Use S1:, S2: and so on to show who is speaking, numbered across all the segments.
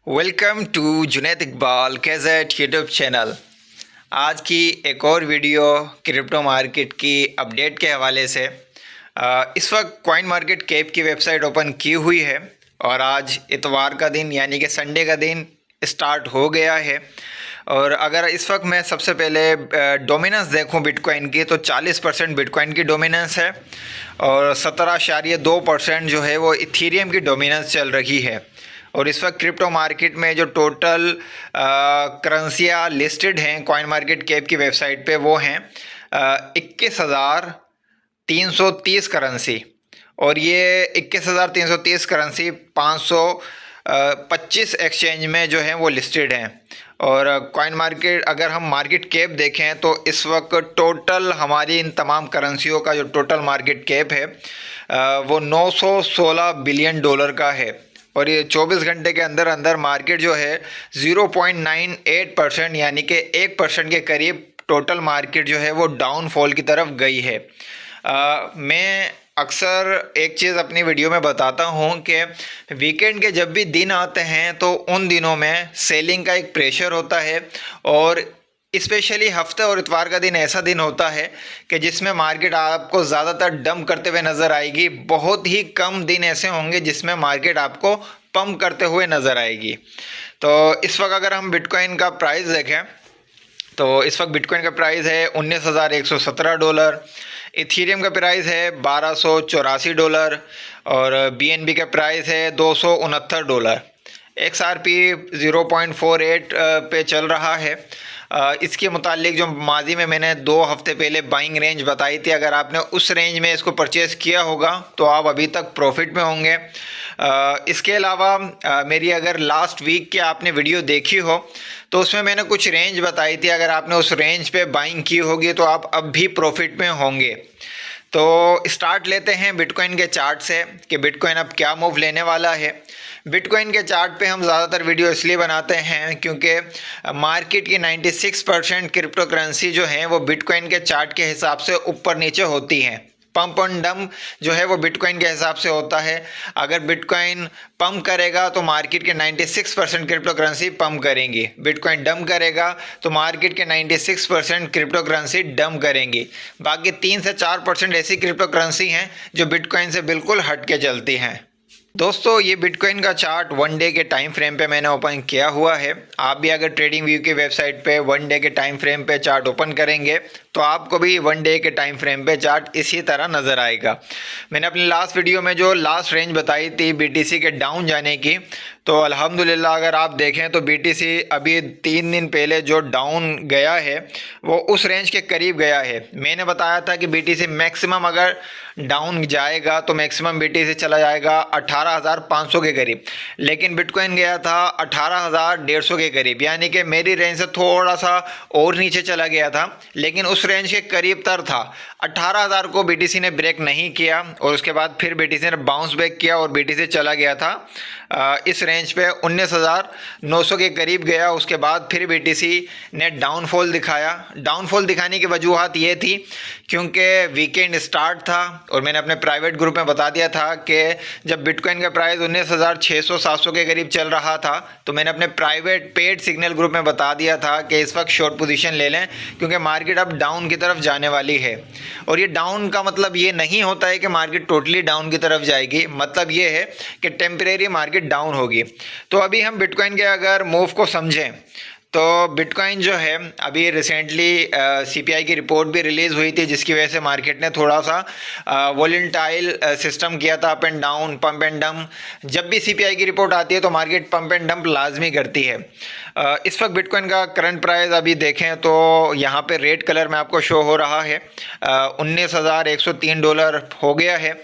S1: Welcome to Junaid Iqbal कैज़ेट YouTube channel. आज की एक और वीडियो क्रिप्टो मार्केट की अपडेट के हवाले से। इस वक्त कॉइन मार्केट कैप की वेबसाइट ओपन की हुई है और आज इतवार का दिन यानी कि संडे का दिन स्टार्ट हो गया है। और अगर इस वक्त मैं सबसे पहले डोमिनेंस देखूं बिटकॉइन की तो 40% बिटकॉइन की डोमिनेंस है और 17.2% जो है वो इथीरियम की डोमिनेंस चल रही है। और इस वक्त क्रिप्टो मार्केट में जो टोटल करेंसियाँ लिस्टेड हैं कॉइन मार्केट कैप की वेबसाइट पे वो हैं 21,330 करेंसी। और ये 21,330 करेंसी 525 एक्सचेंज में जो है वो लिस्टेड हैं। और कॉइन मार्केट अगर हम मार्केट कैप देखें तो इस वक्त टोटल हमारी इन तमाम करेंसियों का जो टोटल मार्केट कैप है वो 916 बिलियन डॉलर का है। और ये 24 घंटे के अंदर अंदर मार्केट जो है 0.98% यानी कि 1% के करीब टोटल मार्केट जो है वो डाउनफॉल की तरफ गई है। मैं अक्सर एक चीज़ अपनी वीडियो में बताता हूँ कि वीकेंड के जब भी दिन आते हैं तो उन दिनों में सेलिंग का एक प्रेशर होता है और स्पेशली हफ्ते और इतवार का दिन ऐसा दिन होता है कि जिसमें मार्केट आपको ज़्यादातर डंप करते हुए नज़र आएगी। बहुत ही कम दिन ऐसे होंगे जिसमें मार्केट आपको पंप करते हुए नज़र आएगी। तो इस वक्त अगर हम बिटकॉइन का प्राइस देखें तो इस वक्त बिटकॉइन का प्राइस है $19,117, इथीरियम का प्राइस है $1,284 और BNB का प्राइस है $269। XRP 0.48 पे चल रहा है। इसके मुतालिक जो माजी में मैंने 2 हफ्ते पहले बाइंग रेंज बताई थी, अगर आपने उस रेंज में इसको परचेज़ किया होगा तो आप अभी तक प्रॉफिट में होंगे। इसके अलावा मेरी अगर लास्ट वीक की आपने वीडियो देखी हो तो उसमें मैंने कुछ रेंज बताई थी, अगर आपने उस रेंज पे बाइंग की होगी तो आप अब भी प्रॉफिट में होंगे। तो स्टार्ट लेते हैं बिटकॉइन के चार्ट से कि बिटकॉइन अब क्या मूव लेने वाला है। बिटकॉइन के चार्ट पे हम ज़्यादातर वीडियो इसलिए बनाते हैं क्योंकि मार्केट की 96% क्रिप्टो करेंसी जो है वो बिटकॉइन के चार्ट के हिसाब से ऊपर नीचे होती हैं। पंप एंड डंप जो है वो बिटकॉइन के हिसाब से होता है। अगर बिटकॉइन पंप करेगा तो मार्केट के 96% क्रिप्टो करेंसी पंप करेंगी, बिटकॉइन डंप करेगा तो मार्केट के 96% क्रिप्टो करेंसी डंप करेंगी। बाकी 3 से 4% ऐसी क्रिप्टो करेंसी हैं जो बिटकॉइन से बिल्कुल हट के चलती हैं। दोस्तों ये बिटकॉइन का चार्ट 1 डे के टाइम फ्रेम पे मैंने ओपन किया हुआ है। आप भी अगर ट्रेडिंग व्यू की वेबसाइट पे 1 डे के टाइम फ्रेम पे चार्ट ओपन करेंगे तो आपको भी 1 डे के टाइम फ्रेम पे चार्ट इसी तरह नज़र आएगा। मैंने अपनी लास्ट वीडियो में जो लास्ट रेंज बताई थी BTC के डाउन जाने की, तो अल्हम्दुलिल्लाह अगर आप देखें तो BTC अभी 3 दिन पहले जो डाउन गया है वो उस रेंज के करीब गया है। मैंने बताया था कि BTC मैक्सिमम अगर डाउन जाएगा तो मैक्सिमम BTC चला जाएगा 18,500 के करीब, लेकिन बिटकॉइन गया था 18,150 के करीब, यानी कि मेरी रेंज से थोड़ा सा और नीचे चला गया था लेकिन उस रेंज के करीब तर था। 18,000 को BTC ने ब्रेक नहीं किया और उसके बाद फिर BTC ने बाउंस बैक किया और BTC चला गया था इस रेंज पे 19,900 के करीब गया। उसके बाद फिर BTC ने डाउनफॉल दिखाया। डाउनफॉल दिखाने की वजूहत ये थी क्योंकि वीकेंड स्टार्ट था और मैंने अपने प्राइवेट ग्रुप में बता दिया था कि जब बिटकॉइन का प्राइस 19,600-700 के करीब चल रहा था तो मैंने अपने प्राइवेट पेड सिग्नल ग्रुप में बता दिया था कि इस वक्त शॉर्ट पोजीशन ले लें क्योंकि मार्केट अब डाउन की तरफ जाने वाली है। और ये डाउन का मतलब ये नहीं होता है कि मार्केट टोटली डाउन की तरफ जाएगी, मतलब ये है कि टेम्परेरी मार्केट डाउन होगी। तो अभी हम बिटकॉइन के अगर मूव को समझें तो बिटकॉइन जो है अभी रिसेंटली CPI की रिपोर्ट भी रिलीज़ हुई थी जिसकी वजह से मार्केट ने थोड़ा सा वॉलेटाइल सिस्टम किया था, up and down, pump and dump. जब भी CPI की रिपोर्ट आती है तो मार्केट पंप एंड डंप लाजमी करती है। इस वक्त बिटकॉइन का करंट प्राइस अभी देखें तो यहाँ पे रेड कलर में आपको शो हो रहा है $19,103 हो गया है।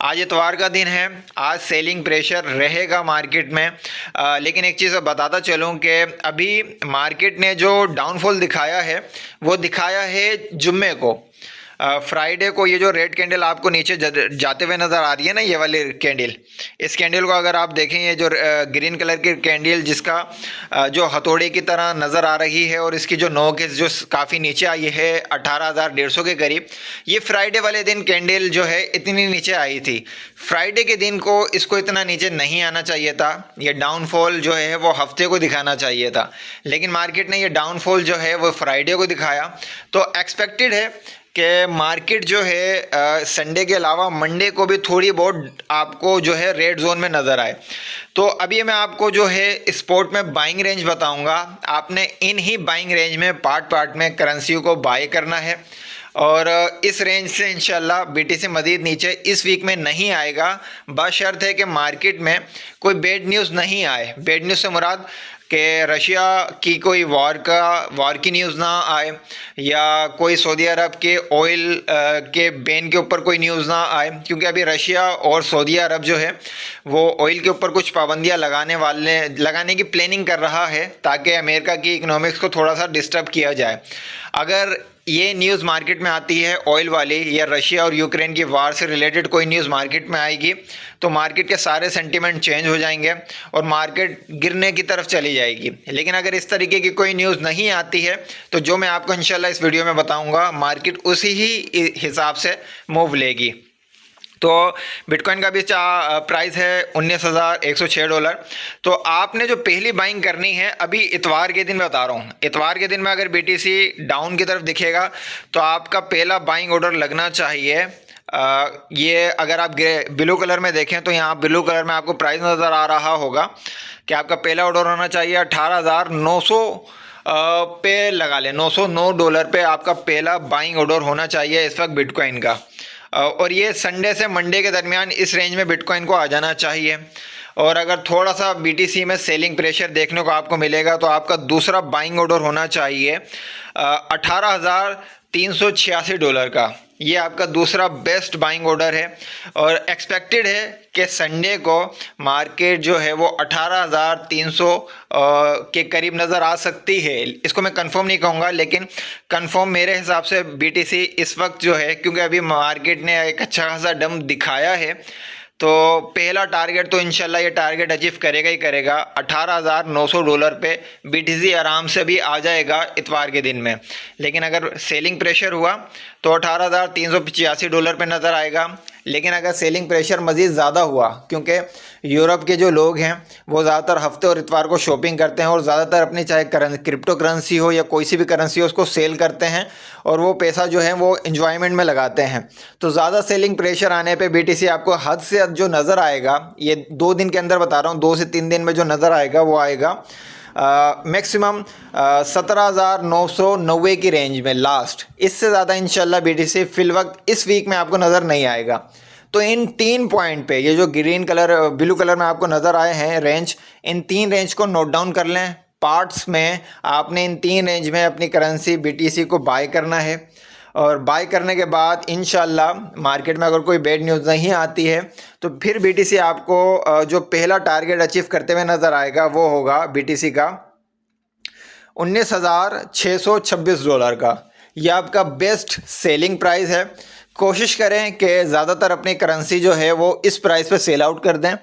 S1: आज इतवार का दिन है, आज सेलिंग प्रेशर रहेगा मार्केट में। लेकिन एक चीज़ बताता चलूँ कि अभी मार्केट ने जो डाउनफॉल दिखाया है वो दिखाया है जुम्मे को। फ्राइडे को ये जो रेड कैंडल आपको नीचे जाते हुए नज़र आ रही है ना, ये वाली कैंडल, इस कैंडल को अगर आप देखें, ये जो ग्रीन कलर की कैंडल जिसका जो हथौड़े की तरह नज़र आ रही है और इसकी जो नोक है जो काफ़ी नीचे आई है 18,150 के करीब, ये फ्राइडे वाले दिन कैंडल जो है इतनी नीचे आई थी। फ्राइडे के दिन को इसको इतना नीचे नहीं आना चाहिए था, ये डाउनफॉल जो है वो हफ्ते को दिखाना चाहिए था, लेकिन मार्केट ने ये डाउनफॉल जो है वो फ्राइडे को दिखाया। तो एक्सपेक्टेड है कि मार्केट जो है संडे के अलावा मंडे को भी थोड़ी बहुत आपको जो है रेड जोन में नज़र आए। तो अभी मैं आपको जो है स्पॉट में बाइंग रेंज बताऊंगा, आपने इन ही बाइंग रेंज में पार्ट में करेंसी को बाय करना है और इस रेंज से इंशाल्लाह बीटीसी मज़ीद नीचे इस वीक में नहीं आएगा, बशर्त है कि मार्केट में कोई बैड न्यूज़ नहीं आए। बैड न्यूज़ से मुराद कि रशिया की कोई वार की न्यूज़ ना आए या कोई सऊदी अरब के ऑयल के बैन के ऊपर कोई न्यूज़ ना आए, क्योंकि अभी रशिया और सऊदी अरब जो है वो ऑयल के ऊपर कुछ पाबंदियां लगाने की प्लानिंग कर रहा है ताकि अमेरिका की इकोनॉमिक्स को थोड़ा सा डिस्टर्ब किया जाए। अगर ये न्यूज़ मार्केट में आती है ऑयल वाली या रशिया और यूक्रेन की वार से रिलेटेड कोई न्यूज़ मार्केट में आएगी तो मार्केट के सारे सेंटीमेंट चेंज हो जाएंगे और मार्केट गिरने की तरफ चली जाएगी। लेकिन अगर इस तरीके की कोई न्यूज़ नहीं आती है तो जो मैं आपको इंशाल्लाह इस वीडियो में बताऊंगा मार्केट उसी ही हिसाब से मूव लेगी। तो बिटकॉइन का भी प्राइस है $19,106। तो आपने जो पहली बाइंग करनी है अभी इतवार के दिन बता रहा हूँ, इतवार के दिन में अगर बीटीसी डाउन की तरफ दिखेगा तो आपका पहला बाइंग ऑर्डर लगना चाहिए। ये अगर आप ब्लू कलर में देखें तो यहाँ ब्लू कलर में आपको प्राइस नज़र आ रहा होगा कि आपका पहला ऑर्डर होना चाहिए 18,900 पे लगा लें, $909 पे आपका पहला बाइंग ऑर्डर होना चाहिए इस वक्त बिटकॉइन का। और ये संडे से मंडे के दरमियान इस रेंज में बिटकॉइन को आ जाना चाहिए। और अगर थोड़ा सा बीटीसी में सेलिंग प्रेशर देखने को आपको मिलेगा तो आपका दूसरा बाइंग ऑर्डर होना चाहिए $18,386 का। ये आपका दूसरा बेस्ट बाइंग ऑर्डर है और एक्सपेक्टेड है कि संडे को मार्केट जो है वो 18,300 के करीब नज़र आ सकती है। इसको मैं कंफर्म नहीं कहूँगा, लेकिन कंफर्म मेरे हिसाब से बीटीसी इस वक्त जो है, क्योंकि अभी मार्केट ने एक अच्छा खासा दम दिखाया है, तो पहला टारगेट तो इंशाल्लाह ये टारगेट अचीव करेगा ही करेगा। $18,900 पे बीटीसी आराम से भी आ जाएगा इतवार के दिन में। लेकिन अगर सेलिंग प्रेशर हुआ तो $18,385 पे नज़र आएगा। लेकिन अगर सेलिंग प्रेशर मज़ीद ज़्यादा हुआ, क्योंकि यूरोप के जो लोग हैं वो ज़्यादातर हफ्ते और इतवार को शॉपिंग करते हैं और ज़्यादातर अपनी चाहे क्रिप्टो करेंसी हो या कोई सी भी करेंसी हो उसको सेल करते हैं और वो पैसा जो है वो एंजॉयमेंट में लगाते हैं। तो ज़्यादा सेलिंग प्रेशर आने पे बीटीसी आपको हद से हद जो नज़र आएगा, ये 2 दिन के अंदर बता रहा हूँ, 2 से 3 दिन में जो नज़र आएगा वो आएगा मैक्सिमम 17,990 की रेंज में लास्ट। इससे ज़्यादा इंशाल्लाह बीटीसी फिल वक्त इस वीक में आपको नज़र नहीं आएगा। तो इन 3 पॉइंट पे, ये जो ग्रीन कलर ब्लू कलर में आपको नज़र आए हैं रेंज, इन 3 रेंज को नोट डाउन कर लें। पार्ट्स में आपने इन 3 रेंज में अपनी करेंसी बीटीसी को बाय करना है और बाय करने के बाद इंशाल्लाह मार्केट में अगर कोई बैड न्यूज़ नहीं आती है तो फिर बीटीसी आपको जो पहला टारगेट अचीव करते हुए नज़र आएगा वो होगा बीटीसी का $19,626 का। यह आपका बेस्ट सेलिंग प्राइस है। कोशिश करें कि ज़्यादातर अपनी करेंसी जो है वो इस प्राइस पे सेल आउट कर दें।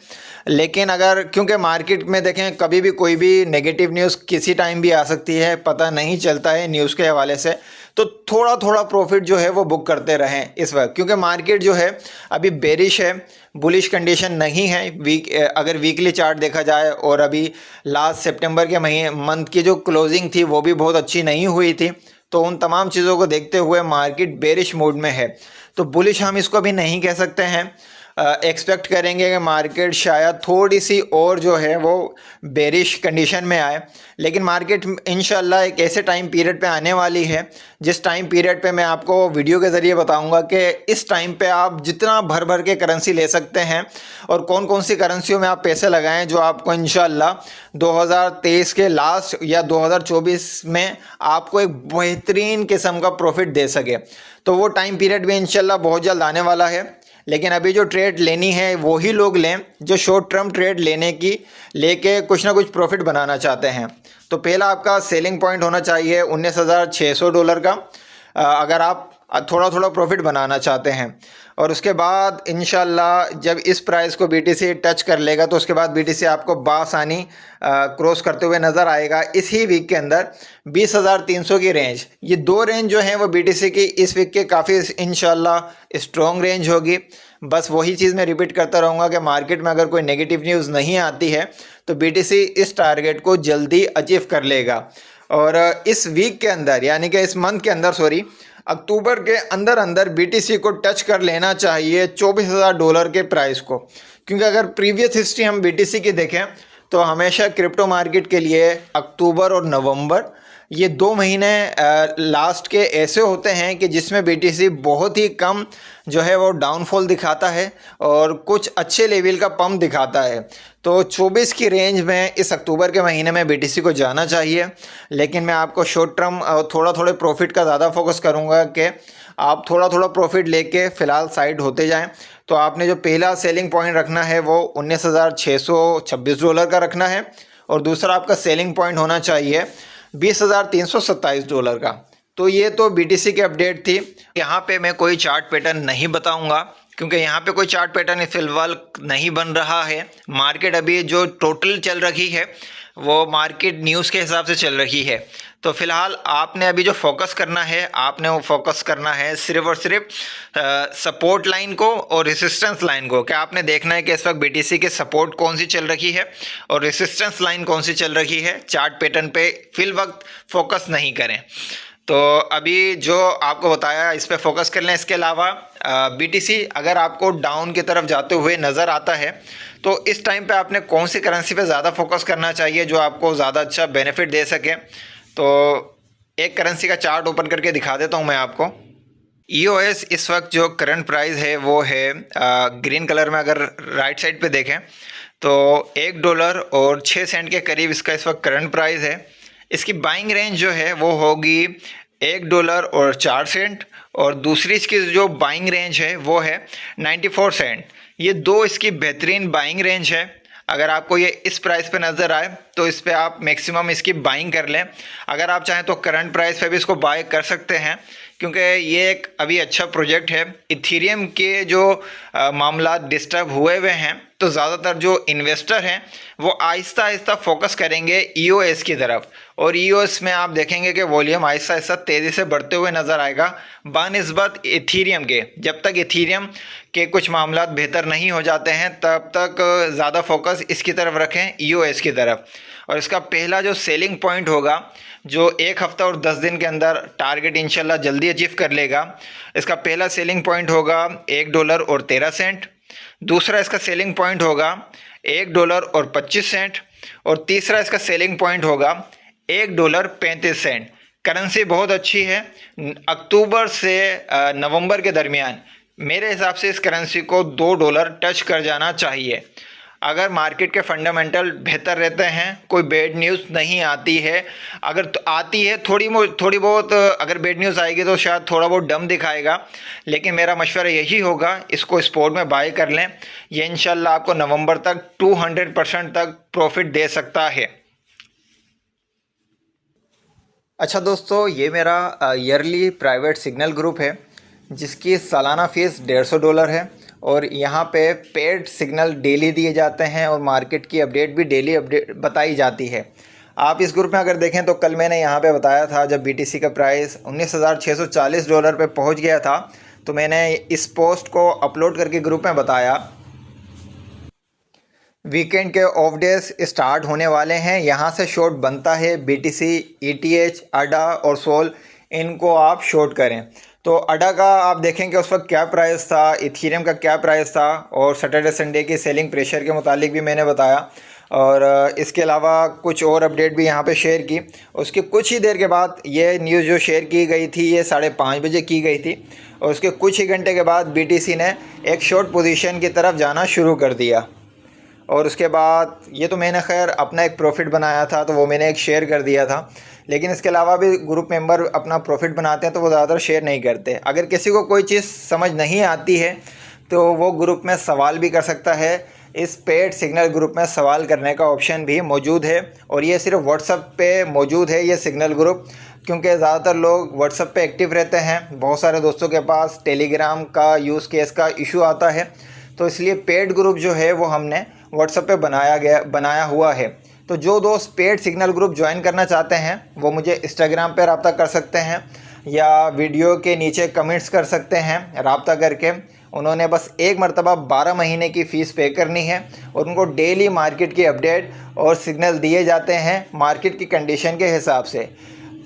S1: लेकिन अगर, क्योंकि मार्केट में देखें कभी भी कोई भी नेगेटिव न्यूज़ किसी टाइम भी आ सकती है, पता नहीं चलता है न्यूज़ के हवाले से, तो थोड़ा थोड़ा प्रॉफिट जो है वो बुक करते रहें इस वक्त, क्योंकि मार्केट जो है अभी बेरिश है, बुलिश कंडीशन नहीं है। अगर वीकली चार्ट देखा जाए और अभी लास्ट सितंबर के मंथ की जो क्लोजिंग थी वो भी बहुत अच्छी नहीं हुई थी, तो उन तमाम चीज़ों को देखते हुए मार्केट बेरिश मोड में है। तो बुलिश हम इसको भी नहीं कह सकते हैं। एक्सपेक्ट करेंगे कि मार्केट शायद थोड़ी सी और जो है वो बेरिश कंडीशन में आए, लेकिन मार्केट इंशाल्लाह एक ऐसे टाइम पीरियड पे आने वाली है जिस टाइम पीरियड पे मैं आपको वीडियो के ज़रिए बताऊंगा कि इस टाइम पे आप जितना भर भर के करेंसी ले सकते हैं और कौन कौन सी करेंसियों में आप पैसे लगाएं जो आपको इंशाल्लाह 2023 के लास्ट या 2024 में आपको एक बेहतरीन किस्म का प्रॉफिट दे सके। तो वो टाइम पीरियड भी इंशाल्लाह बहुत जल्द आने वाला है। लेकिन अभी जो ट्रेड लेनी है वही लोग लें जो शॉर्ट टर्म ट्रेड लेके कुछ ना कुछ प्रॉफिट बनाना चाहते हैं। तो पहला आपका सेलिंग पॉइंट होना चाहिए $19,600 का। अगर आप थोड़ा थोड़ा प्रॉफिट बनाना चाहते हैं। और उसके बाद इंशाल्लाह जब इस प्राइस को बीटीसी टच कर लेगा तो उसके बाद बीटीसी आपको बासानी क्रॉस करते हुए नज़र आएगा इसी वीक के अंदर 20,300 की रेंज। ये दो रेंज जो हैं वो बीटीसी की इस वीक के काफ़ी इंशाल्लाह स्ट्रॉन्ग रेंज होगी। बस वही चीज़ मैं रिपीट करता रहूँगा कि मार्केट में अगर कोई नेगेटिव न्यूज़ नहीं आती है तो बीटीसी इस टारगेट को जल्दी अचीव कर लेगा। और इस वीक के अंदर यानी कि इस मंथ के अंदर अक्टूबर के अंदर अंदर बीटीसी को टच कर लेना चाहिए $24,000 के प्राइस को। क्योंकि अगर प्रीवियस हिस्ट्री हम बीटीसी की देखें तो हमेशा क्रिप्टो मार्केट के लिए अक्टूबर और नवंबर ये 2 महीने लास्ट के ऐसे होते हैं कि जिसमें बीटीसी बहुत ही कम जो है वो डाउनफॉल दिखाता है और कुछ अच्छे लेवल का पंप दिखाता है। तो 24 की रेंज में इस अक्टूबर के महीने में बीटीसी को जाना चाहिए। लेकिन मैं आपको शॉर्ट टर्म थोड़े प्रॉफिट का ज़्यादा फोकस करूँगा कि आप थोड़ा प्रॉफिट लेके फ़िलहाल साइड होते जाएं। तो आपने जो पहला सेलिंग पॉइंट रखना है वो $19,626 का रखना है और दूसरा आपका सेलिंग पॉइंट होना चाहिए $20,327 का। तो ये तो बीटीसी की अपडेट थी। यहाँ पे मैं कोई चार्ट पैटर्न नहीं बताऊँगा क्योंकि यहाँ पे कोई चार्ट पैटर्न फिलहाल नहीं बन रहा है। मार्केट अभी जो टोटल चल रही है वो मार्केट न्यूज़ के हिसाब से चल रही है। तो फिलहाल आपने अभी जो फोकस करना है आपने वो फोकस करना है सिर्फ और सिर्फ सपोर्ट लाइन को और रेसिस्टेंस लाइन को। क्या आपने देखना है कि इस वक्त बीटीसी के सपोर्ट कौन सी चल रही है और रेसिस्टेंस लाइन कौन सी चल रही है। चार्ट पैटर्न पे फिल वक्त फोकस नहीं करें। तो अभी जो आपको बताया इस पे फोकस कर लें। इसके अलावा बीटीसी अगर आपको डाउन की तरफ जाते हुए नज़र आता है तो इस टाइम पे आपने कौन सी करेंसी पे ज़्यादा फोकस करना चाहिए जो आपको ज़्यादा अच्छा बेनिफिट दे सके। तो एक करेंसी का चार्ट ओपन करके दिखा देता हूं मैं आपको। EOS इस वक्त जो करंट प्राइस है वो है ग्रीन कलर में। अगर राइट साइड पे देखें तो $1.06 के करीब इसका इस वक्त करंट प्राइस है। इसकी बाइंग रेंज जो है वो होगी $1.04 और दूसरी इसकी जो बाइंग रेंज है वो है 94 सेंट। ये दो इसकी बेहतरीन बाइंग रेंज है। अगर आपको ये इस प्राइस पे नज़र आए तो इस पे आप मैक्सिमम इसकी बाइंग कर लें। अगर आप चाहें तो करंट प्राइस पे भी इसको बाय कर सकते हैं क्योंकि ये एक अभी अच्छा प्रोजेक्ट है। इथेरियम के जो मामला डिस्टर्ब हुए हैं तो ज़्यादातर जो इन्वेस्टर हैं वो आहिस्ता आहिस्ता फोकस करेंगे EOS की तरफ। और EOS में आप देखेंगे कि वॉल्यूम आहिस्ता आहिस्ता तेज़ी से बढ़ते हुए नज़र आएगा बानिस्बत इथेरियम के। जब तक इथेरियम के कुछ मामला बेहतर नहीं हो जाते हैं तब तक ज़्यादा फोकस इसकी तरफ रखें EOS की तरफ। और इसका पहला जो सेलिंग पॉइंट होगा जो 1 हफ्ता और 10 दिन के अंदर टारगेट इंशाल्लाह जल्दी अचीव कर लेगा। इसका पहला सेलिंग पॉइंट होगा $1.13। दूसरा इसका सेलिंग पॉइंट होगा $1.25 और तीसरा इसका सेलिंग पॉइंट होगा $1.35। करेंसी बहुत अच्छी है। अक्टूबर से नवंबर के दरमियान मेरे हिसाब से इस करेंसी को $2 टच कर जाना चाहिए। अगर मार्केट के फंडामेंटल बेहतर रहते हैं, कोई बैड न्यूज़ नहीं आती है, अगर तो आती है थोड़ी बहुत अगर बैड न्यूज़ आएगी तो शायद थोड़ा बहुत डम दिखाएगा। लेकिन मेरा मशवरा यही होगा इसको स्पॉट में बाय कर लें। ये इंशाल्लाह आपको नवंबर तक 200% तक प्रॉफिट दे सकता है। अच्छा दोस्तों, ये मेरा ईयरली प्राइवेट सिग्नल ग्रुप है जिसकी सालाना फ़ीस $150 है और यहाँ पे पेड सिग्नल डेली दिए जाते हैं और मार्केट की अपडेट भी डेली अपडेट बताई जाती है। आप इस ग्रुप में अगर देखें तो कल मैंने यहाँ पे बताया था जब BTC का प्राइस $19,640 पे पहुँच गया था तो मैंने इस पोस्ट को अपलोड करके ग्रुप में बताया वीकेंड के ऑफ डेज स्टार्ट होने वाले हैं। यहाँ से शॉर्ट बनता है BTC, ETH, ADA और सोल, इनको आप शॉर्ट करें। तो ADA का आप देखें कि उस वक्त क्या प्राइस था, इथेरियम का क्या प्राइस था और सैटरडे संडे की सेलिंग प्रेशर के मुतालिक भी मैंने बताया। और इसके अलावा कुछ और अपडेट भी यहाँ पे शेयर की। उसके कुछ ही देर के बाद ये न्यूज़ जो शेयर की गई थी ये 5:30 बजे की गई थी और उसके कुछ ही घंटे के बाद BTC ने एक शॉर्ट पोजीशन की तरफ जाना शुरू कर दिया। और उसके बाद ये तो मैंने खैर अपना एक प्रॉफिट बनाया था तो वो मैंने एक शेयर कर दिया था। लेकिन इसके अलावा भी ग्रुप मेंबर अपना प्रॉफिट बनाते हैं तो वो ज़्यादातर शेयर नहीं करते। अगर किसी को कोई चीज़ समझ नहीं आती है तो वो ग्रुप में सवाल भी कर सकता है इस पेड सिग्नल ग्रुप में सवाल करने का ऑप्शन भी मौजूद है और ये सिर्फ व्हाट्सएप पे मौजूद है ये सिग्नल ग्रुप, क्योंकि ज़्यादातर लोग व्हाट्सएप पे एक्टिव रहते हैं। बहुत सारे दोस्तों के पास टेलीग्राम का यूज़ केस का इशू आता है, तो इसलिए पेड ग्रुप जो है वो हमने व्हाट्सएप पे बनाया हुआ है। तो जो दोस्त पेड सिग्नल ग्रुप ज्वाइन करना चाहते हैं वो मुझे इंस्टाग्राम पे रब्ता कर सकते हैं या वीडियो के नीचे कमेंट्स कर सकते हैं रब्ता करके। उन्होंने बस एक मरतबा 12 महीने की फ़ीस पे करनी है और उनको डेली मार्केट की अपडेट और सिग्नल दिए जाते हैं मार्केट की कंडीशन के हिसाब से।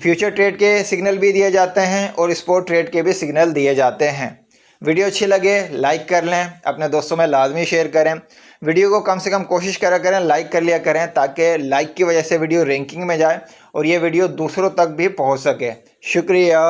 S1: फ्यूचर ट्रेड के सिग्नल भी दिए जाते हैं और स्पॉट ट्रेड के भी सिग्नल दिए जाते हैं। वीडियो अच्छी लगे लाइक कर लें, अपने दोस्तों में लाजमी शेयर करें। वीडियो को कम से कम कोशिश करा करें लाइक कर लिया करें, ताकि लाइक की वजह से वीडियो रैंकिंग में जाए और ये वीडियो दूसरों तक भी पहुंच सके। शुक्रिया।